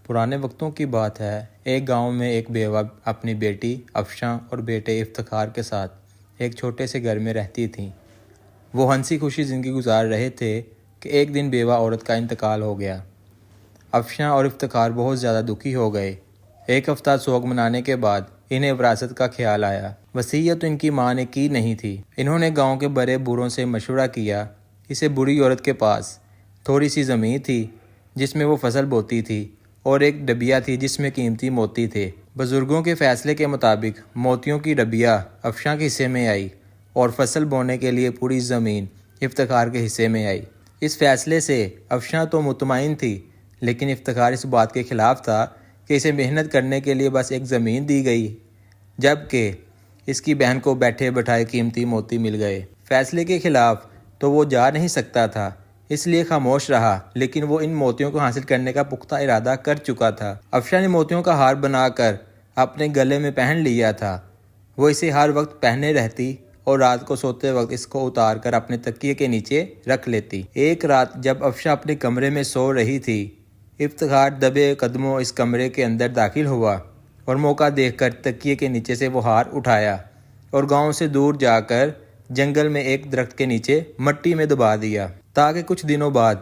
پرانے وقتوں کی بات ہے، ایک گاؤں میں ایک بیوہ اپنی بیٹی افشاں اور بیٹے افتخار کے ساتھ ایک چھوٹے سے گھر میں رہتی تھیں۔ وہ ہنسی خوشی زندگی گزار رہے تھے کہ ایک دن بیوہ عورت کا انتقال ہو گیا۔ افشاں اور افتخار بہت زیادہ دکھی ہو گئے۔ ایک ہفتہ سوگ منانے کے بعد انہیں وراثت کا خیال آیا۔ وصیت تو ان کی ماں نے کی نہیں تھی۔ انہوں نے گاؤں کے بڑے بوڑھوں سے مشورہ کیا۔ اسے بوڑھی عورت کے پاس تھوڑی سی زمین تھی جس میں وہ فصل بوتی تھی، اور ایک ڈبیا تھی جس میں قیمتی موتی تھے۔ بزرگوں کے فیصلے کے مطابق موتیوں کی ڈبیا افشاں کے حصے میں آئی اور فصل بونے کے لیے پوری زمین افتخار کے حصے میں آئی۔ اس فیصلے سے افشاں تو مطمئن تھی، لیکن افتخار اس بات کے خلاف تھا کہ اسے محنت کرنے کے لیے بس ایک زمین دی گئی، جبکہ اس کی بہن کو بیٹھے بٹھائے قیمتی موتی مل گئے۔ فیصلے کے خلاف تو وہ جا نہیں سکتا تھا، اس لیے خاموش رہا، لیکن وہ ان موتیوں کو حاصل کرنے کا پختہ ارادہ کر چکا تھا۔ افشاں نے موتیوں کا ہار بنا کر اپنے گلے میں پہن لیا تھا۔ وہ اسے ہر وقت پہنے رہتی اور رات کو سوتے وقت اس کو اتار کر اپنے تکیے کے نیچے رکھ لیتی۔ ایک رات جب افشاں اپنے کمرے میں سو رہی تھی، افتخار دبے قدموں اس کمرے کے اندر داخل ہوا اور موقع دیکھ کر تکیے کے نیچے سے وہ ہار اٹھایا اور گاؤں سے دور جا کر جنگل میں ایک درخت کے نیچے مٹی میں دبا دیا، تاکہ کچھ دنوں بعد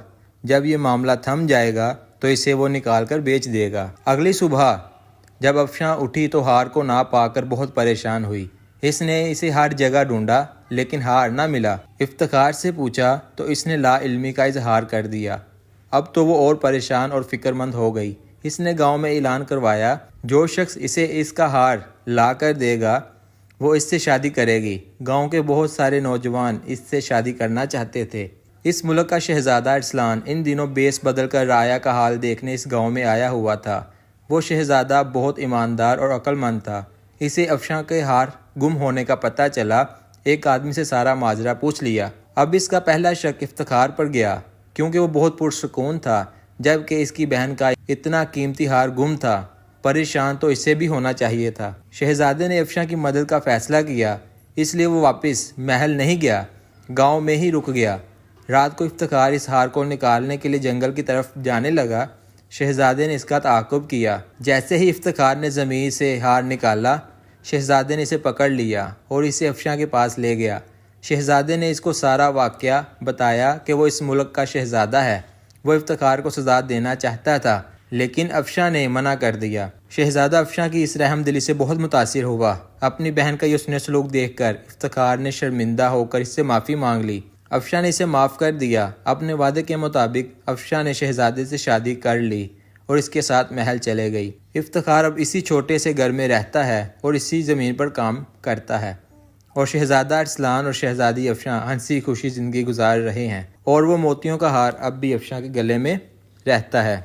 جب یہ معاملہ تھم جائے گا تو اسے وہ نکال کر بیچ دے گا۔ اگلی صبح جب افشاں اٹھی تو ہار کو نہ پا کر بہت پریشان ہوئی۔ اس نے اسے ہر جگہ ڈھونڈا لیکن ہار نہ ملا۔ افتخار سے پوچھا تو اس نے لا علمی کا اظہار کر دیا۔ اب تو وہ اور پریشان اور فکر مند ہو گئی۔ اس نے گاؤں میں اعلان کروایا، جو شخص اسے اس کا ہار لا کر دے گا وہ اس سے شادی کرے گی۔ گاؤں کے بہت سارے نوجوان اس سے شادی کرنا چاہتے تھے۔ اس ملک کا شہزادہ ارسلان ان دنوں بیس بدل کر رایا کا حال دیکھنے اس گاؤں میں آیا ہوا تھا۔ وہ شہزادہ بہت ایماندار اور عقل مند تھا۔ اسے افشاں کے ہار گم ہونے کا پتہ چلا۔ ایک آدمی سے سارا ماجرا پوچھ لیا۔ اب اس کا پہلا شک افتخار پر گیا، کیونکہ وہ بہت پرسکون تھا، جبکہ اس کی بہن کا اتنا قیمتی ہار گم تھا۔ پریشان تو اسے بھی ہونا چاہیے تھا۔ شہزادے نے افشاں کی مدد کا فیصلہ کیا، اس لیے وہ واپس محل نہیں گیا، گاؤں میں ہی رک گیا۔ رات کو افتخار اس ہار کو نکالنے کے لیے جنگل کی طرف جانے لگا۔ شہزادے نے اس کا تعاقب کیا۔ جیسے ہی افتخار نے زمین سے ہار نکالا، شہزادے نے اسے پکڑ لیا اور اسے افشاں کے پاس لے گیا۔ شہزادے نے اس کو سارا واقعہ بتایا کہ وہ اس ملک کا شہزادہ ہے۔ وہ افتخار کو سزا دینا چاہتا تھا، لیکن افشاں نے منع کر دیا۔ شہزادہ افشاں کی اس رحم دلی سے بہت متاثر ہوا۔ اپنی بہن کا یہ حسن سلوک دیکھ کر افتخار نے شرمندہ ہو کر اس سے معافی مانگ لی۔ افشاں نے اسے معاف کر دیا۔ اپنے وعدے کے مطابق افشاں نے شہزادے سے شادی کر لی اور اس کے ساتھ محل چلے گئی۔ افتخار اب اسی چھوٹے سے گھر میں رہتا ہے اور اسی زمین پر کام کرتا ہے، اور شہزادہ ارسلان اور شہزادی افشاں ہنسی خوشی زندگی گزار رہے ہیں، اور وہ موتیوں کا ہار اب بھی افشاں کے گلے میں رہتا ہے۔